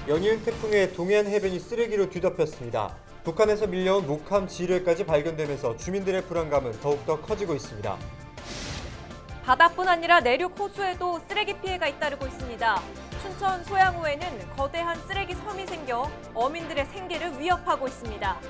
연이은 태풍에 동해안 해변이 쓰레기로 뒤덮였습니다. 북한에서 밀려온 목함 지뢰까지 발견되면서 주민들의 불안감은 더욱더 커지고 있습니다. 바다뿐 아니라 내륙 호수에도 쓰레기 피해가 잇따르고 있습니다. 춘천 소양호에는 거대한 쓰레기 섬이 생겨 어민들의 생계를 위협하고 있습니다.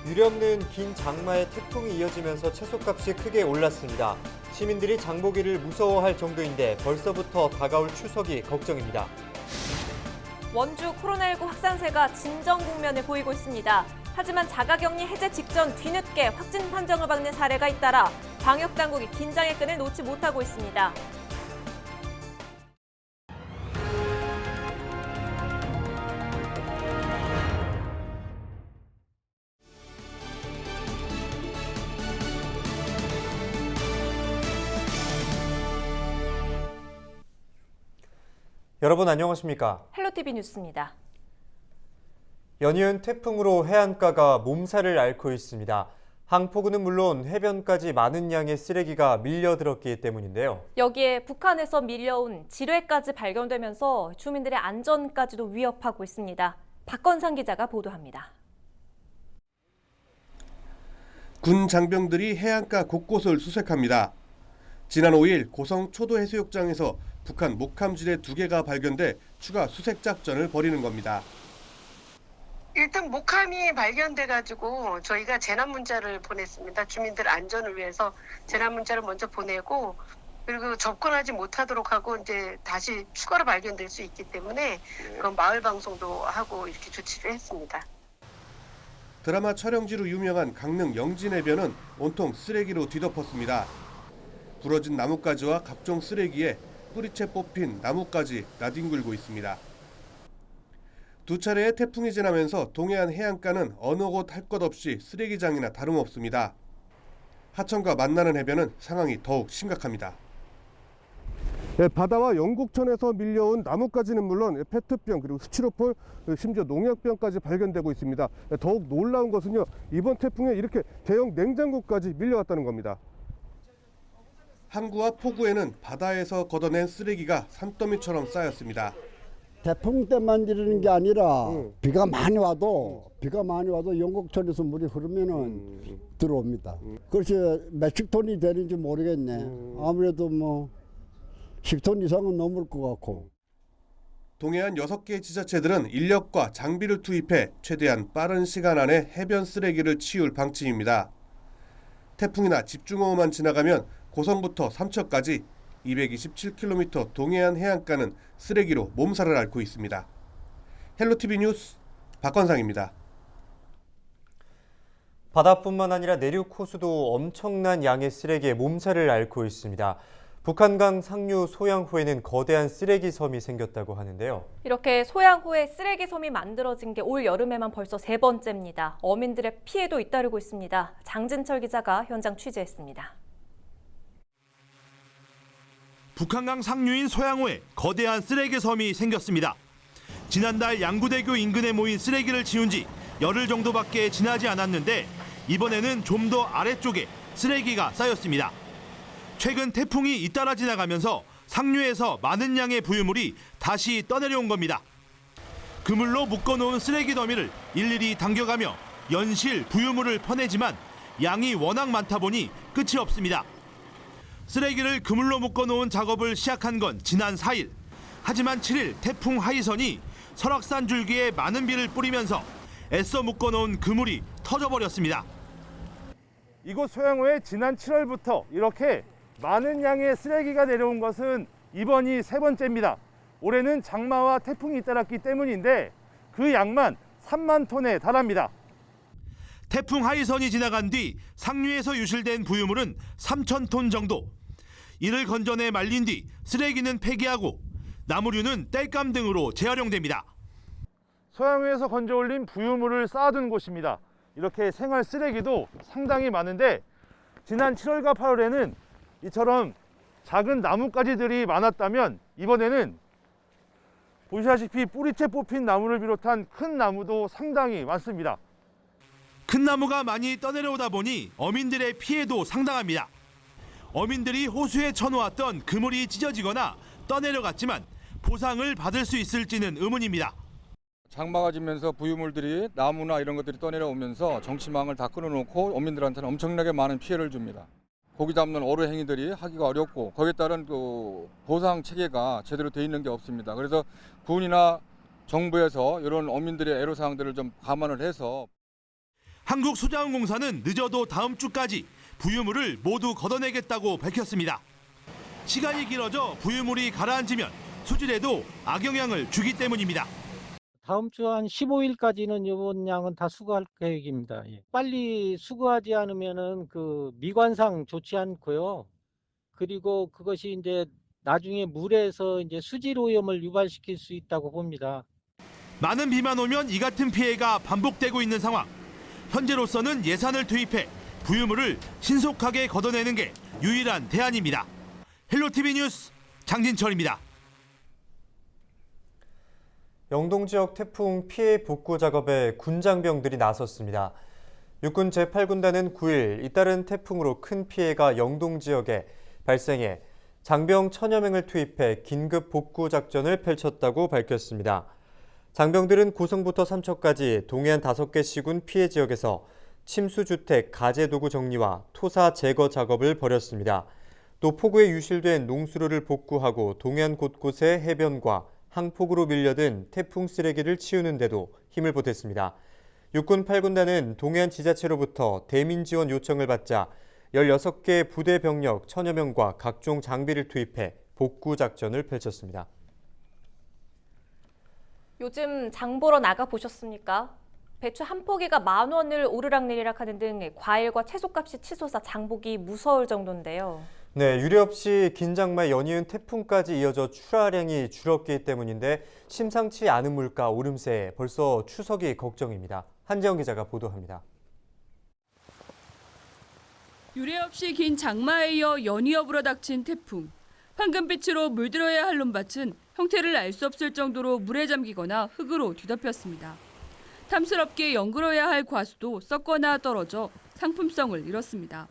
유례없는 긴 장마에 태풍이 이어지면서 채소값이 크게 올랐습니다. 시민들이 장보기를 무서워할 정도인데 벌써부터 다가올 추석이 걱정입니다. 원주 코로나19 확산세가 진정 국면을 보이고 있습니다. 하지만 자가격리 해제 직전 뒤늦게 확진 판정을 받는 사례가 잇따라 방역당국이 긴장의 끈을 놓지 못하고 있습니다. 여러분 안녕하십니까? 헬로티비 뉴스입니다. 연이은 태풍으로 해안가가 몸살을 앓고 있습니다. 항포구는 물론 해변까지 많은 양의 쓰레기가 밀려들었기 때문인데요. 여기에 북한에서 밀려온 지뢰까지 발견되면서 주민들의 안전까지도 위협하고 있습니다. 박건상 기자가 보도합니다. 군 장병들이 해안가 곳곳을 수색합니다. 지난 5일 고성 초도해수욕장에서 북한 목함 지뢰 2개가 발견돼 추가 수색 작전을 벌이는 겁니다. 일단 목함이 발견돼가지고 저희가 재난 문자를 보냈습니다. 주민들 안전을 위해서 재난 문자를 먼저 보내고 그리고 접근하지 못하도록 하고 이제 다시 추가로 발견될 수 있기 때문에 그건 마을 방송도 하고 이렇게 조치를 했습니다. 드라마 촬영지로 유명한 강릉 영진해변은 온통 쓰레기로 뒤덮었습니다. 부러진 나뭇가지와 각종 쓰레기에 뿌리채 뽑힌 나뭇가지 나뒹굴고 있습니다. 두 차례의 태풍이 지나면서 동해안 해안가는 어느 곳 할 것 없이 쓰레기장이나 다름없습니다. 하천과 만나는 해변은 상황이 더욱 심각합니다. 바다와 영국천에서 밀려온 나뭇가지는 물론 페트병 그리고 스티로폴 심지어 농약병까지 발견되고 있습니다. 더욱 놀라운 것은요, 이번 태풍에 이렇게 대형 냉장고까지 밀려왔다는 겁니다. 항구와 포구에는 바다에서 걷어낸 쓰레기가 산더미처럼 쌓였습니다. 태풍 때만 이러는 게 아니라 비가 많이 와도 영국천에서 물이 흐르면은 들어옵니다. 그래서 몇십 톤이 되는지 모르겠네. 아무래도 뭐 10톤 이상은 넘을 것 같고. 동해안 6개 지자체들은 인력과 장비를 투입해 최대한 빠른 시간 안에 해변 쓰레기를 치울 방침입니다. 태풍이나 집중호우만 지나가면 고성부터 삼척까지 227km 동해안 해안가는 쓰레기로 몸살을 앓고 있습니다. 헬로티비 뉴스 박건상입니다. 바다뿐만 아니라 내륙 호수도 엄청난 양의 쓰레기에 몸살을 앓고 있습니다. 북한강 상류 소양호에는 거대한 쓰레기 섬이 생겼다고 하는데요. 이렇게 소양호에 쓰레기 섬이 만들어진 게 올 여름에만 벌써 3번째입니다. 어민들의 피해도 잇따르고 있습니다. 장진철 기자가 현장 취재했습니다. 북한강 상류인 소양호에 거대한 쓰레기 섬이 생겼습니다. 지난달 양구대교 인근에 모인 쓰레기를 치운 지 열흘 정도밖에 지나지 않았는데 이번에는 좀 더 아래쪽에 쓰레기가 쌓였습니다. 최근 태풍이 잇따라 지나가면서 상류에서 많은 양의 부유물이 다시 떠내려온 겁니다. 그물로 묶어놓은 쓰레기 더미를 일일이 당겨가며 연실 부유물을 퍼내지만 양이 워낙 많다 보니 끝이 없습니다. 쓰레기를 그물로 묶어놓은 작업을 시작한 건 지난 4일. 하지만 7일 태풍 하이선이 설악산 줄기에 많은 비를 뿌리면서 애써 묶어놓은 그물이 터져버렸습니다. 이곳 소양호에 지난 7월부터 이렇게 많은 양의 쓰레기가 내려온 것은 이번이 3번째입니다. 올해는 장마와 태풍이 잇따랐기 때문인데 그 양만 3만 톤에 달합니다. 태풍 하이선이 지나간 뒤 상류에서 유실된 부유물은 3,000톤 정도. 이를 건져내 말린 뒤 쓰레기는 폐기하고 나무류는 땔감 등으로 재활용됩니다. 소양호에서 건져 올린 부유물을 쌓아둔 곳입니다. 이렇게 생활 쓰레기도 상당히 많은데 지난 7월과 8월에는 이처럼 작은 나뭇가지들이 많았다면 이번에는 보시다시피 뿌리채 뽑힌 나무를 비롯한 큰 나무도 상당히 많습니다. 큰 나무가 많이 떠내려오다 보니 어민들의 피해도 상당합니다. 어민들이 호수에 쳐놓았던 그물이 찢어지거나 떠내려갔지만 보상을 받을 수 있을지는 의문입니다. 장마가 지면서 부유물들이 나무나 이런 것들이 떠내려오면서 정치망을 다 끊어놓고 어민들한테는 엄청나게 많은 피해를 줍니다. 고기 잡는 어뢰 행위들이 하기가 어렵고 거기에 따른 그 보상 체계가 제대로 돼 있는 게 없습니다. 그래서 군이나 정부에서 이런 어민들의 애로사항들을 좀 감안을 해서 한국수자원공사는 늦어도 다음 주까지 부유물을 모두 걷어내겠다고 밝혔습니다. 시간이 길어져 부유물이 가라앉으면 수질에도 악영향을 주기 때문입니다. 다음 주 한 15일까지는 이번 양은 다 수거할 계획입니다. 예. 빨리 수거하지 않으면은 그 미관상 좋지 않고요. 그리고 그것이 이제 나중에 물에서 이제 수질 오염을 유발시킬 수 있다고 봅니다. 많은 비만 오면 이 같은 피해가 반복되고 있는 상황. 현재로서는 예산을 투입해 부유물을 신속하게 걷어내는 게 유일한 대안입니다. 헬로티비 뉴스 장진철입니다. 영동 지역 태풍 피해 복구 작업에 군장병들이 나섰습니다. 육군 제8군단은 9일 잇따른 태풍으로 큰 피해가 영동 지역에 발생해 장병 1000여 명을 투입해 긴급 복구 작전을 펼쳤다고 밝혔습니다. 장병들은 고성부터 삼척까지 동해안 5개 시군 피해 지역에서 침수주택, 가재도구 정리와 토사 제거 작업을 벌였습니다. 또 폭우에 유실된 농수로를 복구하고 동해안 곳곳의 해변과 항폭으로 밀려든 태풍 쓰레기를 치우는 데도 힘을 보탰습니다. 육군 8군단은 동해안 지자체로부터 대민 지원 요청을 받자 16개 부대 병력 1000여 명과 각종 장비를 투입해 복구 작전을 펼쳤습니다. 요즘 장 보러 나가 보셨습니까? 배추 한 포기가 10,000원을 오르락내리락 하는 등 과일과 채소값이 치솟아 장보기 무서울 정도인데요. 네, 유례 없이 긴 장마에 연이은 태풍까지 이어져 출하량이 줄었기 때문인데 심상치 않은 물가 오름세에 벌써 추석이 걱정입니다. 한재영 기자가 보도합니다. 유례 없이 긴 장마에 이어 연이어 불어닥친 태풍. 황금빛으로 물들어야 할 논밭은 형태를 알 수 없을 정도로 물에 잠기거나 흙으로 뒤덮였습니다. 탐스럽게 연그러야 할 과수도 썩거나 떨어져 상품성을 잃었습니다.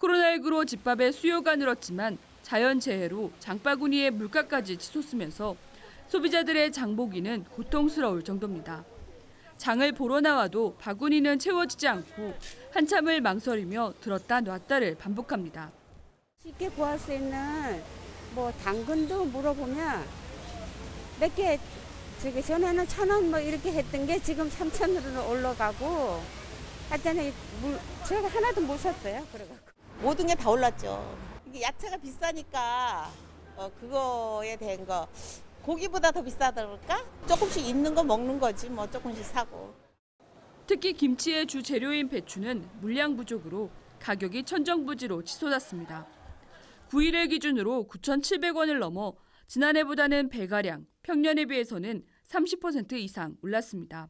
코로나19로 집밥의 수요가 늘었지만 자연재해로 장바구니에 물가까지 치솟으면서 소비자들의 장보기는 고통스러울 정도입니다. 장을 보러 나와도 바구니는 채워지지 않고 한참을 망설이며 들었다 놨다를 반복합니다. 쉽게 구할 수 있는 뭐 당근도 물어보면 몇 개 전에는 1,000원 뭐 이렇게 했던 게 지금 3,000원으로 올라가고 하여튼 제가 하나도 못 샀어요. 그래갖고. 모든 게 다 올랐죠. 이게 야채가 비싸니까 그거에 대한 거 고기보다 더 비싸다 그럴까? 조금씩 있는 거 먹는 거지 뭐 조금씩 사고. 특히 김치의 주 재료인 배추는 물량 부족으로 가격이 천정부지로 치솟았습니다. 9일을 기준으로 9,700원을 넘어 지난해보다는 배가량, 평년에 비해서는 30% 이상 올랐습니다.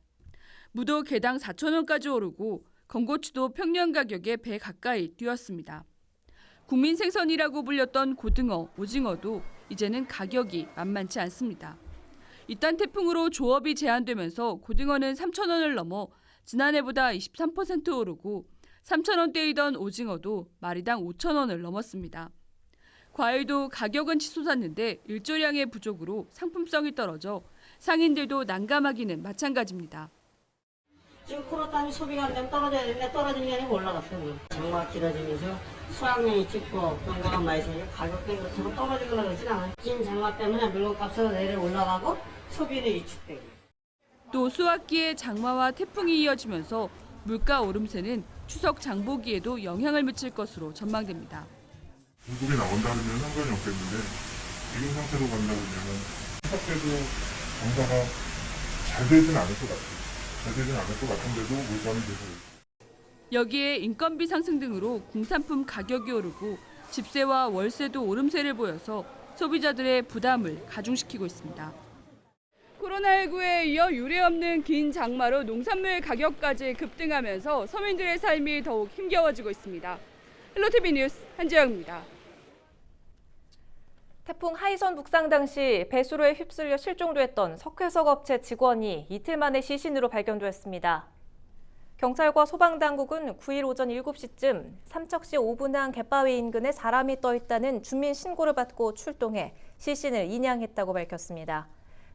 무도 개당 4,000원까지 오르고 건고추도 평년 가격의 배 가까이 뛰었습니다. 국민 생선이라고 불렸던 고등어, 오징어도 이제는 가격이 만만치 않습니다. 이딴 태풍으로 조업이 제한되면서 고등어는 3,000원을 넘어 지난해보다 23% 오르고 3,000원대이던 오징어도 마리당 5,000원을 넘었습니다. 과일도 가격은 치솟았는데 일조량의 부족으로 상품성이 떨어져 상인들도 난감하기는 마찬가지입니다. 지금 코로나 때문에 소비가 안 되면 떨어져야 되는데 떨어지는 게 아니고 올라갔어요. 장마가 길어지면서 수확량이 적고 경과가 많이 생겨 가격도 그렇다고 떨어지거나 그러진 않아요. 긴 장마 때문에 물건값은 내려 올라가고 소비는 위축되고. 또 수확기에 장마와 태풍이 이어지면서 물가 오름세는 추석 장보기에도 영향을 미칠 것으로 전망됩니다. 공급이 나온다면 상관이 없겠는데 지금 상태로 간다 보면 추석 때도 장사가 잘 되진 않을 것 같아요. 잘 되진 않을 것 같은데도 물감이 계속 있고. 여기에 인건비 상승 등으로 공산품 가격이 오르고 집세와 월세도 오름세를 보여서 소비자들의 부담을 가중시키고 있습니다. 코로나19에 이어 유례없는 긴 장마로 농산물 가격까지 급등하면서 서민들의 삶이 더욱 힘겨워지고 있습니다. 헬로티비 뉴스 한지영입니다. 태풍 하이선 북상 당시 배수로에 휩쓸려 실종도 했던 석회석 업체 직원이 이틀 만에 시신으로 발견됐습니다. 경찰과 소방당국은 9일 오전 7시쯤 삼척시 오분항 갯바위 인근에 사람이 떠 있다는 주민 신고를 받고 출동해 시신을 인양했다고 밝혔습니다.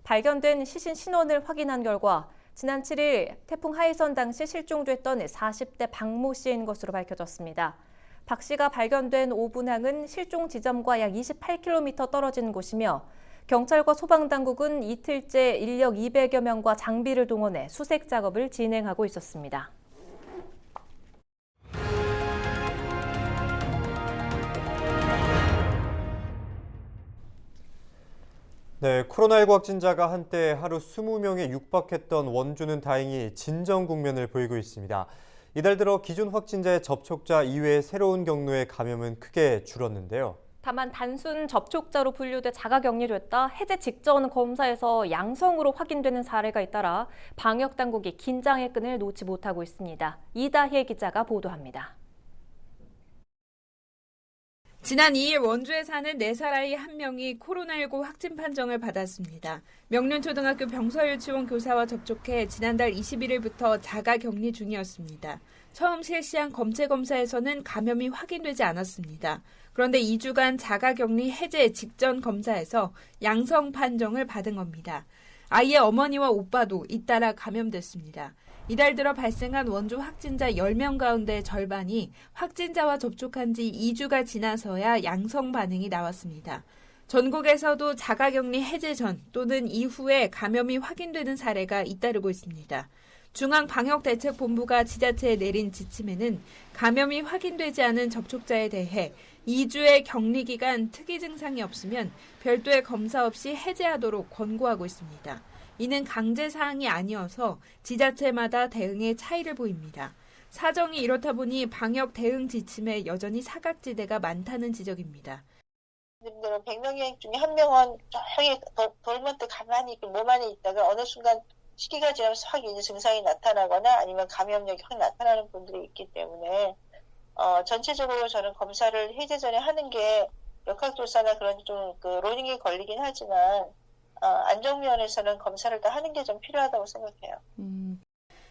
발견된 시신 신원을 확인한 결과 지난 7일 태풍 하이선 당시 실종됐던 40대 박모 씨인 것으로 밝혀졌습니다. 박 씨가 발견된 오분항은 실종 지점과 약 28km 떨어진 곳이며 경찰과 소방당국은 이틀째 인력 200여 명과 장비를 동원해 수색 작업을 진행하고 있었습니다. 네, 코로나19 확진자가 한때 하루 20명에 육박했던 원주는 다행히 진정 국면을 보이고 있습니다. 이달 들어 기존 확진자의 접촉자 이외의 새로운 경로의 감염은 크게 줄었는데요. 다만 단순 접촉자로 분류돼 자가격리됐다 해제 직전 검사에서 양성으로 확인되는 사례가 잇따라 방역당국이 긴장의 끈을 놓지 못하고 있습니다. 이다혜 기자가 보도합니다. 지난 2일 원주에 사는 4살 아이 1명이 코로나19 확진 판정을 받았습니다. 명륜초등학교 병서유치원 교사와 접촉해 지난달 21일부터 자가격리 중이었습니다. 처음 실시한 검체 검사에서는 감염이 확인되지 않았습니다. 그런데 2주간 자가격리 해제 직전 검사에서 양성 판정을 받은 겁니다. 아이의 어머니와 오빠도 잇따라 감염됐습니다. 이달 들어 발생한 원주 확진자 10명 가운데 절반이 확진자와 접촉한 지 2주가 지나서야 양성 반응이 나왔습니다. 전국에서도 자가격리 해제 전 또는 이후에 감염이 확인되는 사례가 잇따르고 있습니다. 중앙방역대책본부가 지자체에 내린 지침에는 감염이 확인되지 않은 접촉자에 대해 2주의 격리기간 특이 증상이 없으면 별도의 검사 없이 해제하도록 권고하고 있습니다. 이는 강제 사항이 아니어서 지자체마다 대응에 차이를 보입니다. 사정이 이렇다 보니 방역 대응 지침에 여전히 사각지대가 많다는 지적입니다. 100명 중에 1명은 조용히 돌문득 가만히 몸 안에 있다가 어느 순간 시기가 지나면서 확 이제 증상이 나타나거나 아니면 감염력이 확 나타나는 분들이 있기 때문에 전체적으로 저는 검사를 해제 전에 하는 게 역학조사나 그런 좀 로딩이 걸리긴 하지만 안전면에서는 검사를 다 하는 게 좀 필요하다고 생각해요.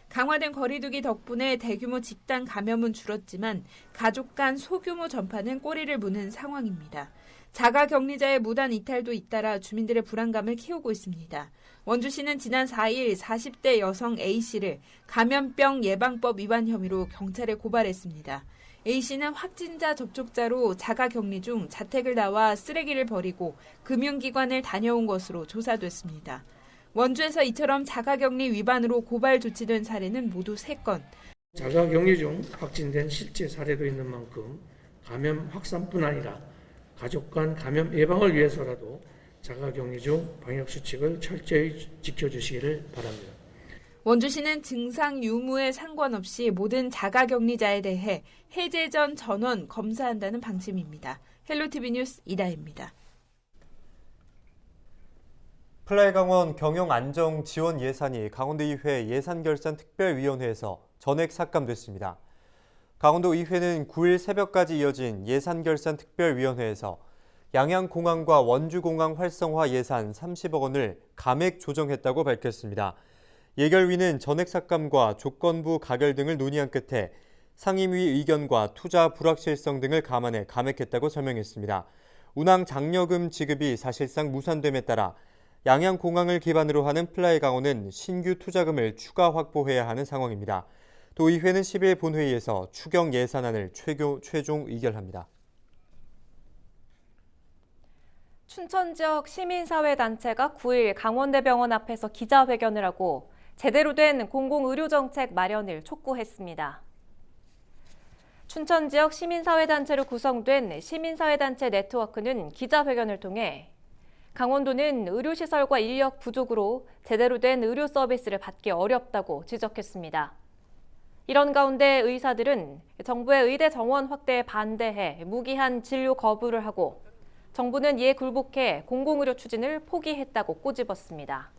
강화된 거리두기 덕분에 대규모 집단 감염은 줄었지만 가족 간 소규모 전파는 꼬리를 무는 상황입니다. 자가격리자의 무단 이탈도 잇따라 주민들의 불안감을 키우고 있습니다. 원주시는 지난 4일 40대 여성 A씨를 감염병 예방법 위반 혐의로 경찰에 고발했습니다. A씨는 확진자 접촉자로 자가격리 중 자택을 나와 쓰레기를 버리고 금융기관을 다녀온 것으로 조사됐습니다. 원주에서 이처럼 자가격리 위반으로 고발 조치된 사례는 모두 3건. 자가격리 중 확진된 실제 사례도 있는 만큼 감염 확산뿐 아니라 가족 간 감염 예방을 위해서라도 자가격리 중 방역수칙을 철저히 지켜주시기를 바랍니다. 원주시는 증상 유무에 상관없이 모든 자가격리자에 대해 해제 전 전원 검사한다는 방침입니다. 헬로티비 뉴스 이다혜입니다. 플라이강원 경영안정지원 예산이 강원도의회 예산결산특별위원회에서 전액 삭감됐습니다. 강원도의회는 9일 새벽까지 이어진 예산결산특별위원회에서 양양공항과 원주공항 활성화 예산 30억 원을 감액 조정했다고 밝혔습니다. 예결위는 전액 삭감과 조건부 가결 등을 논의한 끝에 상임위 의견과 투자 불확실성 등을 감안해 감액했다고 설명했습니다. 운항 장려금 지급이 사실상 무산됨에 따라 양양공항을 기반으로 하는 플라이강원은 신규 투자금을 추가 확보해야 하는 상황입니다. 도의회는 10일 본회의에서 추경 예산안을 최종 의결합니다. 춘천 지역 시민사회단체가 9일 강원대병원 앞에서 기자회견을 하고 제대로 된 공공의료정책 마련을 촉구했습니다. 춘천 지역 시민사회단체로 구성된 시민사회단체 네트워크는 기자회견을 통해 강원도는 의료시설과 인력 부족으로 제대로 된 의료 서비스를 받기 어렵다고 지적했습니다. 이런 가운데 의사들은 정부의 의대 정원 확대에 반대해 무기한 진료 거부를 하고 정부는 이에 굴복해 공공의료 추진을 포기했다고 꼬집었습니다.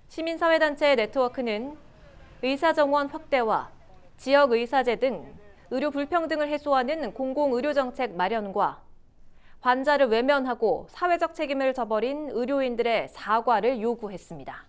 시민사회단체 네트워크는 의사정원 확대와 지역의사제 등 의료 불평등을 해소하는 공공의료정책 마련과 환자를 외면하고 사회적 책임을 져버린 의료인들의 사과를 요구했습니다.